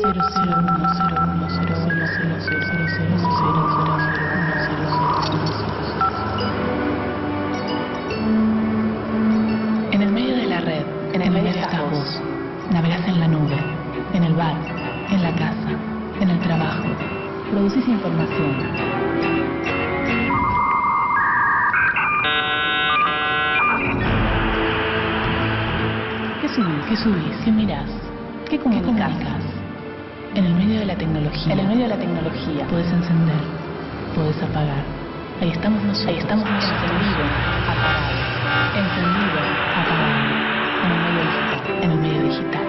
En el medio de la red, en el medio estás vos. Navegás en la nube, en el bar, en la casa, en el trabajo. Producís información. ¿Qué subís? ¿Qué mirás? ¿Qué comunicas? En el medio de la tecnología. En el medio de la tecnología. Podés encender, podés apagar. Ahí estamos nosotros. Ahí estamos nosotros. Encendido, apagado. Encendido, apagado. En el medio digital. En el medio digital.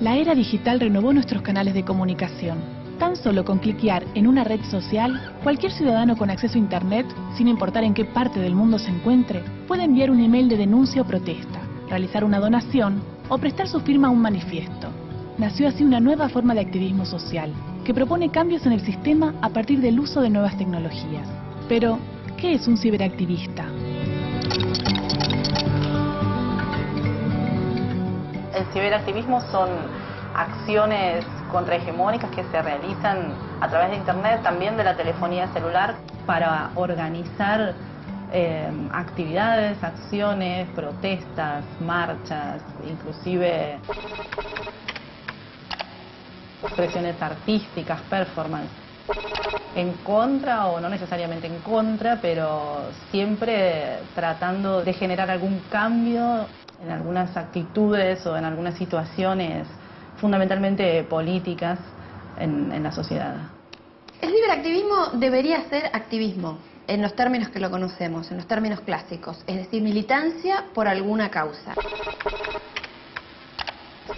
La era digital renovó nuestros canales de comunicación. Tan solo con cliquear en una red social, cualquier ciudadano con acceso a Internet, sin importar en qué parte del mundo se encuentre, puede enviar un email de denuncia o protesta, realizar una donación o prestar su firma a un manifiesto. Nació así una nueva forma de activismo social, que propone cambios en el sistema a partir del uso de nuevas tecnologías. Pero, ¿qué es un ciberactivista? El ciberactivismo son acciones contrahegemónicas que se realizan a través de Internet, también de la telefonía celular, para organizar actividades, acciones, protestas, marchas, inclusive expresiones artísticas, performance, en contra o no necesariamente en contra, pero siempre tratando de generar algún cambio en algunas actitudes o en algunas situaciones fundamentalmente políticas en la sociedad. El ciberactivismo debería ser activismo en los términos que lo conocemos, en los términos clásicos, es decir, militancia por alguna causa.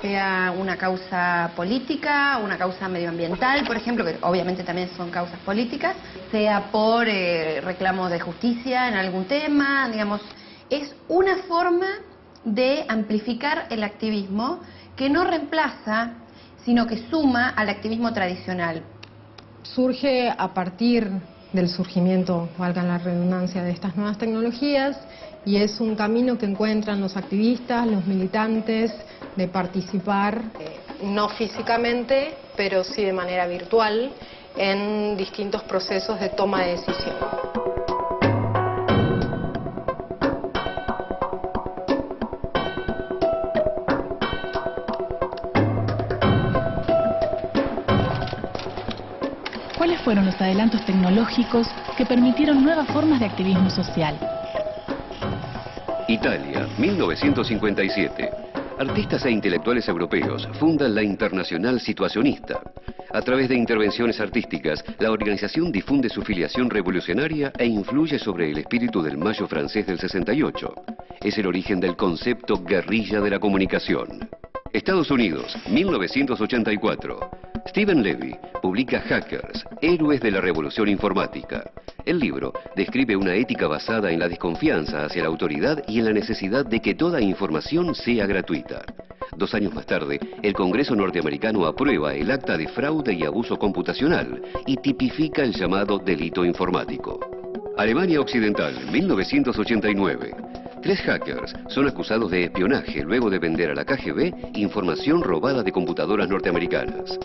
Sea una causa política, una causa medioambiental, por ejemplo, que obviamente también son causas políticas, sea por reclamos de justicia en algún tema, digamos, es una forma de amplificar el activismo que no reemplaza, sino que suma al activismo tradicional. Surge a partir del surgimiento, valga la redundancia, de estas nuevas tecnologías, y es un camino que encuentran los activistas, los militantes, de participar, no físicamente, pero sí de manera virtual, en distintos procesos de toma de decisión. ¿Cuáles fueron los adelantos tecnológicos que permitieron nuevas formas de activismo social? Italia, 1957. Artistas e intelectuales europeos fundan la Internacional Situacionista. A través de intervenciones artísticas, la organización difunde su filiación revolucionaria e influye sobre el espíritu del Mayo francés del 68. Es el origen del concepto guerrilla de la comunicación. Estados Unidos, 1984. Steven Levy publica Hackers, héroes de la revolución informática. El libro describe una ética basada en la desconfianza hacia la autoridad y en la necesidad de que toda información sea gratuita. 2 años más tarde, el Congreso norteamericano aprueba el acta de fraude y abuso computacional y tipifica el llamado delito informático. Alemania Occidental, 1989. 3 hackers son acusados de espionaje luego de vender a la KGB información robada de computadoras norteamericanas.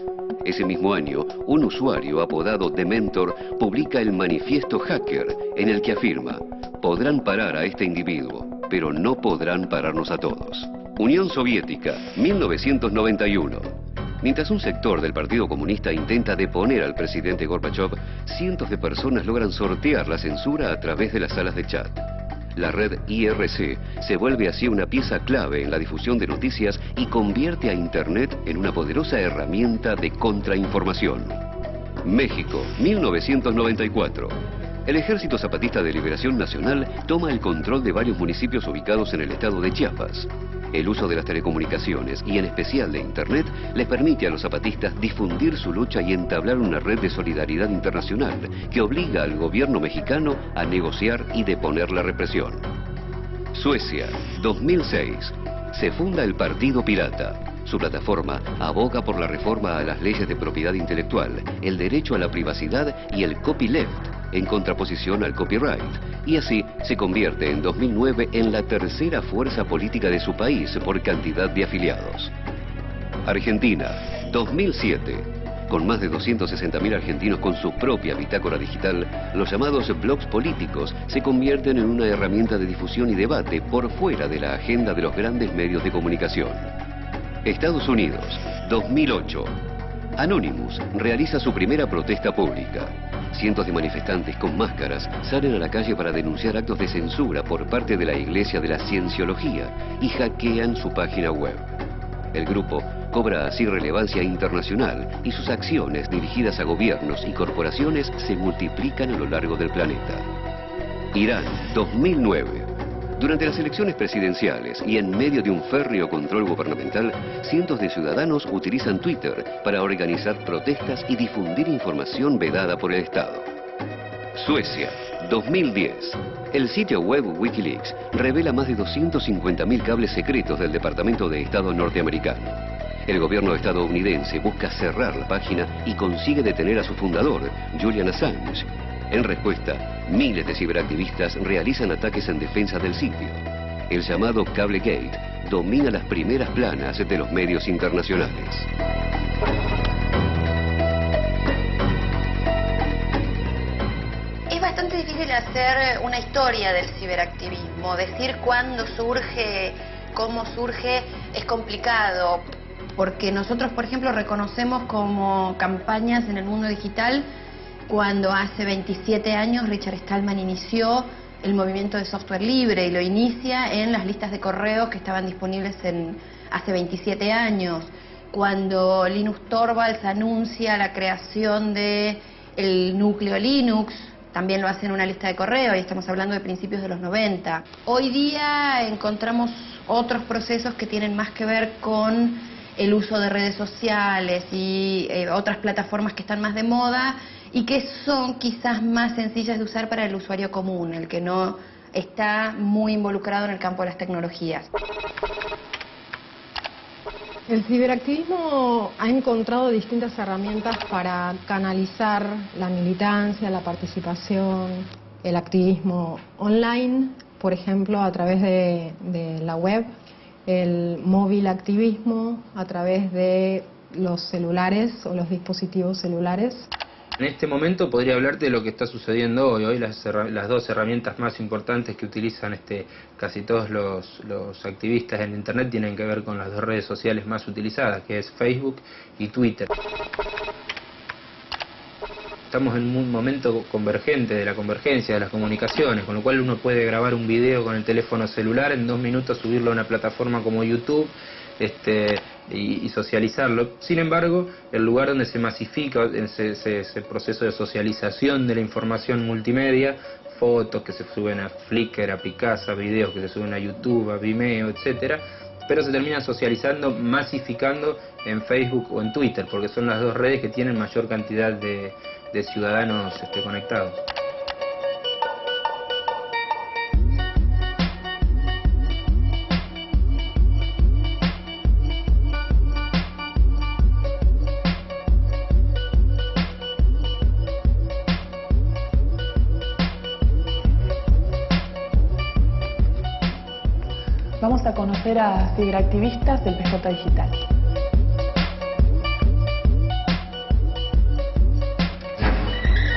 Ese mismo año, un usuario apodado Dementor publica el Manifiesto Hacker, en el que afirma: podrán parar a este individuo, pero no podrán pararnos a todos. Unión Soviética, 1991. Mientras un sector del Partido Comunista intenta deponer al presidente Gorbachev, cientos de personas logran sortear la censura a través de las salas de chat. La red IRC se vuelve así una pieza clave en la difusión de noticias y convierte a Internet en una poderosa herramienta de contrainformación. México, 1994. El Ejército Zapatista de Liberación Nacional toma el control de varios municipios ubicados en el estado de Chiapas. El uso de las telecomunicaciones y en especial de Internet les permite a los zapatistas difundir su lucha y entablar una red de solidaridad internacional que obliga al gobierno mexicano a negociar y deponer la represión. Suecia, 2006. Se funda el Partido Pirata. Su plataforma aboga por la reforma a las leyes de propiedad intelectual, el derecho a la privacidad y el copyleft, en contraposición al copyright, y así se convierte en 2009 en la tercera fuerza política de su país por cantidad de afiliados. Argentina, 2007. Con más de 260.000 argentinos con su propia bitácora digital, los llamados blogs políticos se convierten en una herramienta de difusión y debate por fuera de la agenda de los grandes medios de comunicación. Estados Unidos, 2008. Anonymous realiza su primera protesta pública. Cientos de manifestantes con máscaras salen a la calle para denunciar actos de censura por parte de la Iglesia de la Cienciología y hackean su página web. El grupo cobra así relevancia internacional y sus acciones dirigidas a gobiernos y corporaciones se multiplican a lo largo del planeta. Irán, 2009. Durante las elecciones presidenciales y en medio de un férreo control gubernamental, cientos de ciudadanos utilizan Twitter para organizar protestas y difundir información vedada por el Estado. Suecia, 2010. El sitio web Wikileaks revela más de 250.000 cables secretos del Departamento de Estado norteamericano. El gobierno estadounidense busca cerrar la página y consigue detener a su fundador, Julian Assange. En respuesta, miles de ciberactivistas realizan ataques en defensa del sitio. El llamado Cablegate domina las primeras planas de los medios internacionales. Es bastante difícil hacer una historia del ciberactivismo. Decir cuándo surge, cómo surge, es complicado. Porque nosotros, por ejemplo, reconocemos como campañas en el mundo digital cuando hace 27 años Richard Stallman inició el movimiento de software libre y lo inicia en las listas de correos que estaban disponibles hace 27 años. Cuando Linus Torvalds anuncia la creación del núcleo Linux, también lo hace en una lista de correo y estamos hablando de principios de los 90. Hoy día encontramos otros procesos que tienen más que ver con el uso de redes sociales y otras plataformas que están más de moda y que son quizás más sencillas de usar para el usuario común, el que no está muy involucrado en el campo de las tecnologías. El ciberactivismo ha encontrado distintas herramientas para canalizar la militancia, la participación, el activismo online, por ejemplo, a través de la web, el móvil activismo a través de los celulares o los dispositivos celulares. En este momento podría hablarte de lo que está sucediendo hoy. Hoy las dos herramientas más importantes que utilizan casi todos los activistas en Internet tienen que ver con las dos redes sociales más utilizadas, que es Facebook y Twitter. Estamos en un momento convergente de la convergencia de las comunicaciones, con lo cual uno puede grabar un video con el teléfono celular, en 2 minutos subirlo a una plataforma como YouTube y socializarlo. Sin embargo, el lugar donde se masifica ese proceso de socialización de la información multimedia, fotos que se suben a Flickr, a Picasa, videos que se suben a YouTube, a Vimeo, etcétera, pero se terminan socializando, masificando en Facebook o en Twitter, porque son las dos redes que tienen mayor cantidad de ciudadanos conectados. Vamos a conocer a ciberactivistas del PJ Digital.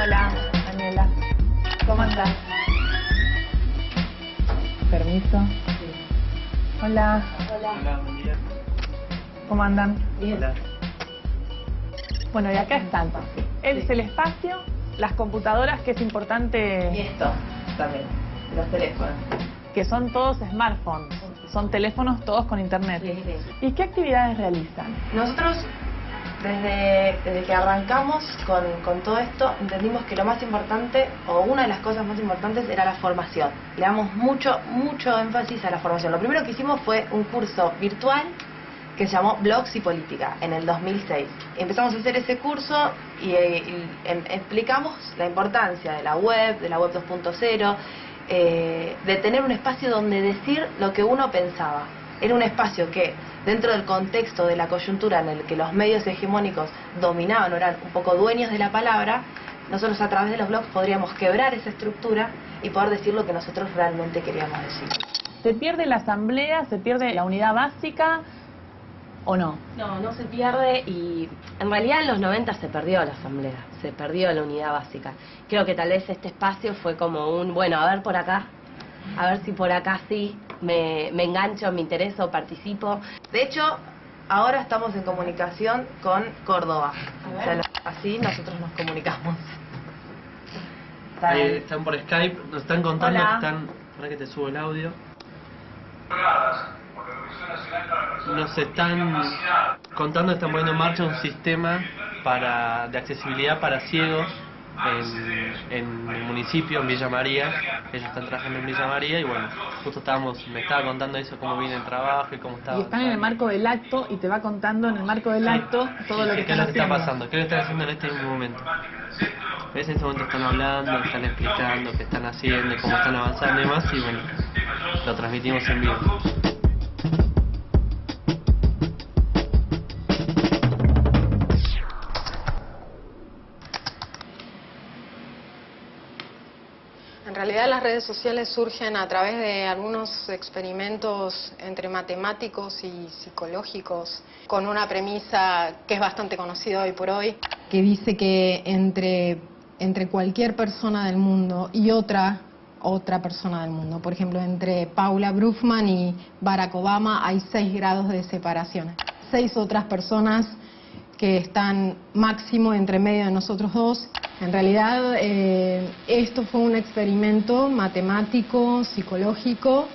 Hola, Daniela. ¿Cómo andás? Permiso. Hola. Hola, buen día. ¿Cómo andan? Bien. Bueno, y acá están. Es el espacio, las computadoras, que es Y importante, esto también, los teléfonos. que son todos smartphones. Son teléfonos todos con internet. ¿Y qué actividades realizan? Nosotros, desde que arrancamos con todo esto, entendimos que lo más importante, o una de las cosas más importantes, era la formación. Le damos mucho énfasis a la formación. Lo primero que hicimos fue un curso virtual que se llamó Blogs y Política, en el 2006. Empezamos a hacer ese curso y explicamos la importancia de la web 2.0, de tener un espacio donde decir lo que uno pensaba. era un espacio que, dentro del contexto de la coyuntura en el que los medios hegemónicos dominaban o eran un poco dueños de la palabra, nosotros a través de los blogs podríamos quebrar esa estructura y poder decir lo que nosotros realmente queríamos decir. ¿Se pierde la asamblea? ¿Se pierde la unidad básica o no? No, no se pierde, y en realidad en los 90 se perdió la asamblea, se perdió la unidad básica. Creo que tal vez este espacio fue como un, bueno, a ver por acá, a ver si por acá sí me engancho, me intereso, participo. De hecho, ahora estamos en comunicación con Córdoba. O sea, así nosotros nos comunicamos. Ahí están por Skype, nos están contando. Hola. Que están... Para que te subo el audio. Nos están contando que están poniendo en marcha un sistema de accesibilidad para ciegos en el municipio, en Villa María. Ellos están trabajando en Villa María y bueno, justo me estaba contando eso, cómo viene el trabajo y cómo estaba. Y están en el marco del acto y te va contando en el marco del acto todo lo que qué están es lo que está haciendo. pasando, qué es lo que están haciendo en este mismo momento. ¿Ves? En este momento están hablando, están explicando qué están haciendo, cómo están avanzando y demás, y bueno, lo transmitimos en vivo. En realidad las redes sociales surgen a través de algunos experimentos entre matemáticos y psicológicos, con una premisa que es bastante conocida hoy por hoy, que dice que entre cualquier persona del mundo y otra persona del mundo, por ejemplo, entre Paula Brugman y Barack Obama hay 6 grados de separación. 6 otras personas que están máximo entre medio de nosotros dos. En realidad esto fue un experimento matemático, psicológico,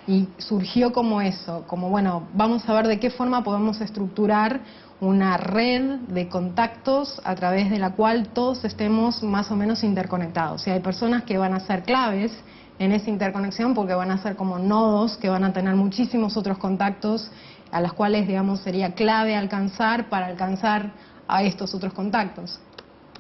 y surgió como eso, como bueno, vamos a ver de qué forma podemos estructurar una red de contactos a través de la cual todos estemos más o menos interconectados. Y hay personas que van a ser claves en esa interconexión porque van a ser como nodos que van a tener muchísimos otros contactos a los cuales, digamos, sería clave alcanzar para alcanzar a estos otros contactos.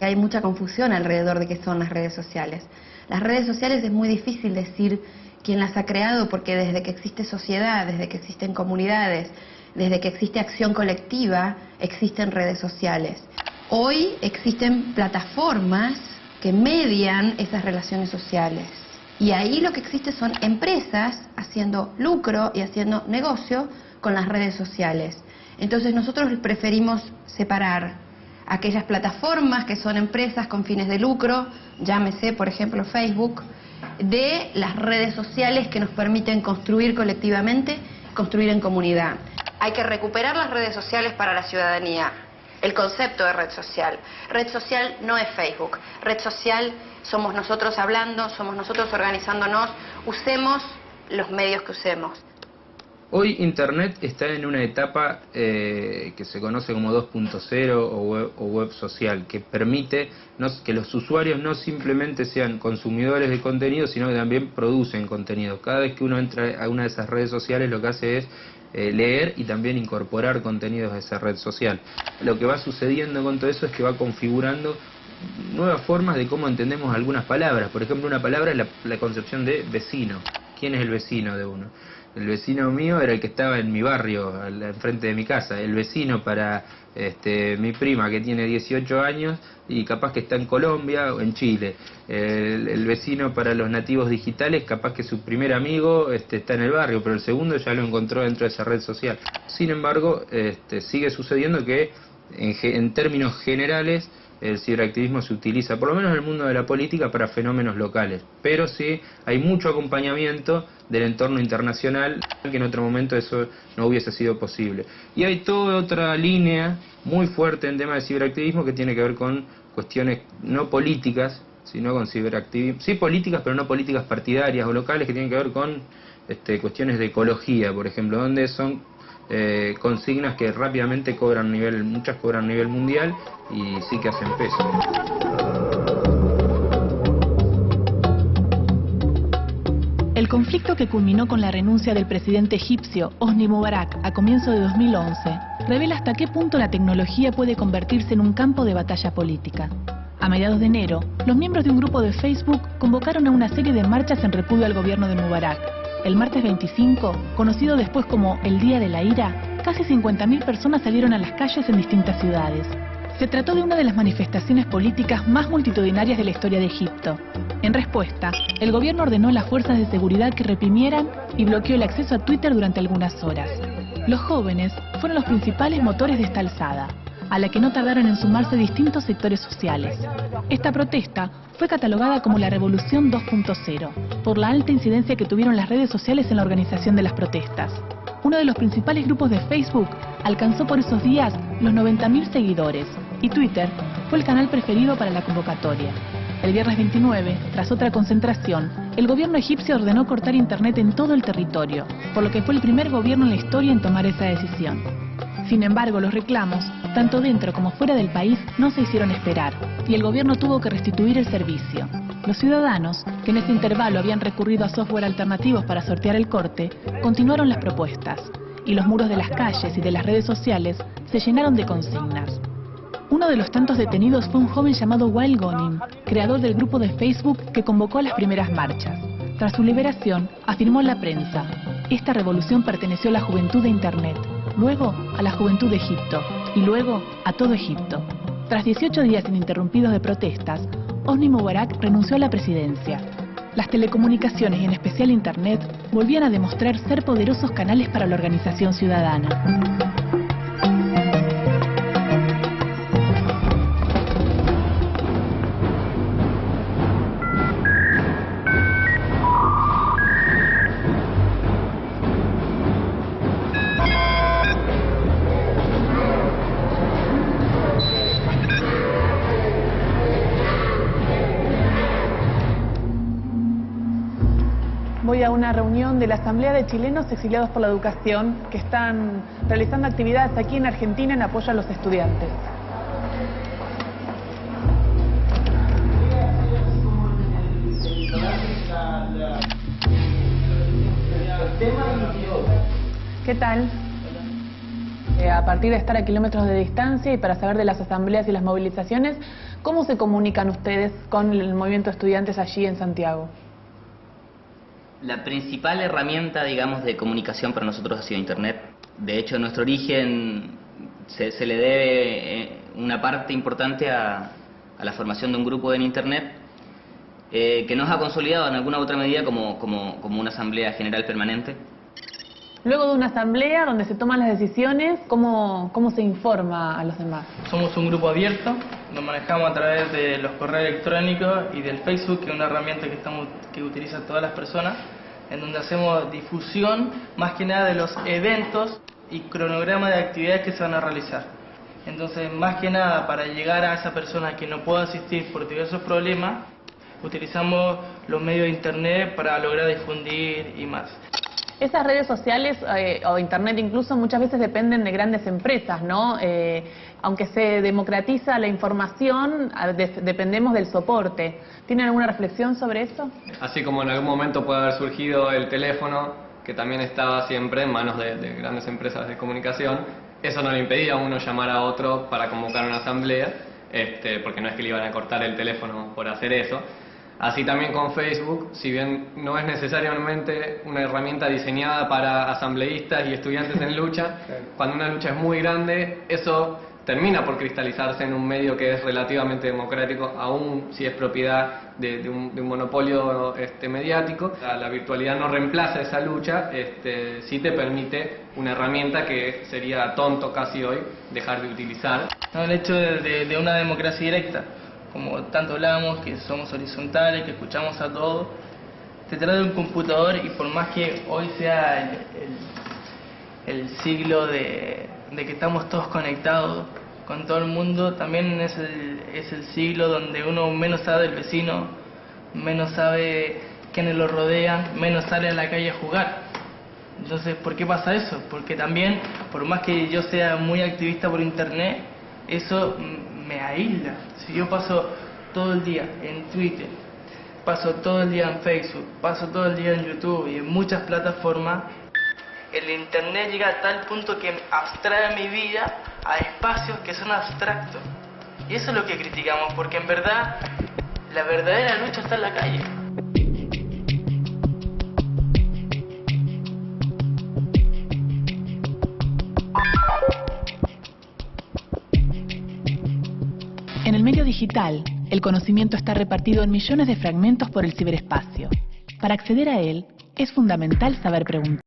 Hay mucha confusión alrededor de qué son las redes sociales. Las redes sociales es muy difícil decir quién las ha creado porque desde que existe sociedad, desde que existen comunidades, desde que existe acción colectiva, existen redes sociales. Hoy existen plataformas que median esas relaciones sociales. Y ahí lo que existe son empresas haciendo lucro y haciendo negocio con las redes sociales. Entonces nosotros preferimos separar aquellas plataformas que son empresas con fines de lucro, llámese por ejemplo Facebook, de las redes sociales que nos permiten construir colectivamente, construir en comunidad. Hay que recuperar las redes sociales para la ciudadanía. El concepto de red social. Red social no es Facebook. Red social somos nosotros hablando, somos nosotros organizándonos. Usemos los medios que usemos. Hoy Internet está en una etapa que se conoce como 2.0 o web social, que permite que los usuarios no simplemente sean consumidores de contenido, sino que también producen contenido. Cada vez que uno entra a una de esas redes sociales, lo que hace es leer y también incorporar contenidos a esa red social. Lo que va sucediendo con todo eso es que va configurando nuevas formas de cómo entendemos algunas palabras. Por ejemplo, una palabra es la concepción de vecino. ¿Quién es el vecino de uno? El vecino mío era el que estaba en mi barrio, enfrente de mi casa. El vecino para mi prima que tiene 18 años y capaz que está en Colombia o en Chile. El vecino para los nativos digitales, capaz que su primer amigo está en el barrio, pero el segundo ya lo encontró dentro de esa red social. Sin embargo, sigue sucediendo que en términos generales el ciberactivismo se utiliza, por lo menos en el mundo de la política, para fenómenos locales. Pero sí hay mucho acompañamiento del entorno internacional, que en otro momento eso no hubiese sido posible. Y hay toda otra línea muy fuerte en tema de ciberactivismo que tiene que ver con cuestiones no políticas, sino con ciberactivismo, sí políticas, pero no políticas partidarias o locales, que tienen que ver con cuestiones de ecología, por ejemplo, donde son consignas que rápidamente muchas cobran a nivel mundial y sí que hacen peso. El conflicto que culminó con la renuncia del presidente egipcio Hosni Mubarak a comienzos de 2011 revela hasta qué punto la tecnología puede convertirse en un campo de batalla política. A mediados de enero, los miembros de un grupo de Facebook convocaron a una serie de marchas en repudio al gobierno de Mubarak. el martes 25, conocido después como el Día de la Ira, casi 50.000 personas salieron a las calles en distintas ciudades. Se trató de una de las manifestaciones políticas más multitudinarias de la historia de Egipto. En respuesta, el gobierno ordenó a las fuerzas de seguridad que reprimieran y bloqueó el acceso a Twitter durante algunas horas. Los jóvenes fueron los principales motores de esta alzada, a la que no tardaron en sumarse distintos sectores sociales. Esta protesta fue catalogada como la Revolución 2.0, por la alta incidencia que tuvieron las redes sociales en la organización de las protestas. Uno de los principales grupos de Facebook alcanzó por esos días los 90.000 seguidores, y Twitter fue el canal preferido para la convocatoria. El viernes 29, tras otra concentración, el gobierno egipcio ordenó cortar internet en todo el territorio, por lo que fue el primer gobierno en la historia en tomar esa decisión. Sin embargo, los reclamos, tanto dentro como fuera del país, no se hicieron esperar, y el gobierno tuvo que restituir el servicio. Los ciudadanos, que en ese intervalo habían recurrido a software alternativos para sortear el corte, continuaron las propuestas, y los muros de las calles y de las redes sociales se llenaron de consignas. Uno de los tantos detenidos fue un joven llamado Wael Ghonim, creador del grupo de Facebook que convocó a las primeras marchas. Tras su liberación, afirmó en la prensa: "Esta revolución perteneció a la juventud de Internet, luego a la juventud de Egipto y luego a todo Egipto". Tras 18 días ininterrumpidos de protestas, Hosni Mubarak renunció a la presidencia. Las telecomunicaciones y en especial Internet volvían a demostrar ser poderosos canales para la organización ciudadana. Voy a una reunión de la Asamblea de Chilenos Exiliados por la Educación que están realizando actividades aquí en Argentina en apoyo a los estudiantes. ¿Qué tal? A partir de estar a kilómetros de distancia y para saber de las asambleas y las movilizaciones, ¿cómo se comunican ustedes con el movimiento de estudiantes allí en Santiago? La principal herramienta, digamos, de comunicación para nosotros ha sido Internet. De hecho, nuestro origen se le debe una parte importante a la formación de un grupo en Internet que nos ha consolidado en alguna u otra medida como una asamblea general permanente. Luego de una asamblea donde se toman las decisiones, ¿cómo se informa a los demás? Somos un grupo abierto, nos manejamos a través de los correos electrónicos y del Facebook, que es una herramienta que utilizan todas las personas, en donde hacemos difusión más que nada de los eventos y cronograma de actividades que se van a realizar. Entonces, más que nada, para llegar a esa persona que no puede asistir por diversos problemas, utilizamos los medios de Internet para lograr difundir y más. Esas redes sociales o Internet incluso muchas veces dependen de grandes empresas, ¿no? Aunque se democratiza la información, dependemos del soporte. ¿Tienen alguna reflexión sobre eso? Así como en algún momento puede haber surgido el teléfono, que también estaba siempre en manos de grandes empresas de comunicación, eso no le impedía a uno llamar a otro para convocar una asamblea, porque no es que le iban a cortar el teléfono por hacer eso. Así también con Facebook, si bien no es necesariamente una herramienta diseñada para asambleístas y estudiantes en lucha, cuando una lucha es muy grande, eso termina por cristalizarse en un medio que es relativamente democrático, aun si es propiedad de un monopolio mediático. La virtualidad no reemplaza esa lucha, sí te permite una herramienta que sería tonto casi hoy dejar de utilizar. No, el hecho de una democracia directa, como tanto hablamos, que somos horizontales, que escuchamos a todos, se trata de un computador y por más que hoy sea el siglo de que estamos todos conectados con todo el mundo, también es el siglo donde uno menos sabe del vecino, menos sabe quiénes lo rodean, menos sale a la calle a jugar. Entonces, ¿por qué pasa eso? Porque también, por más que yo sea muy activista por Internet, eso me aísla. Si yo paso todo el día en Twitter, paso todo el día en Facebook, paso todo el día en YouTube y en muchas plataformas, el Internet llega a tal punto que abstrae mi vida a espacios que son abstractos. Y eso es lo que criticamos, porque en verdad, la verdadera lucha está en la calle. medio digital, el conocimiento está repartido en millones de fragmentos por el ciberespacio. Para acceder a él, es fundamental saber preguntar.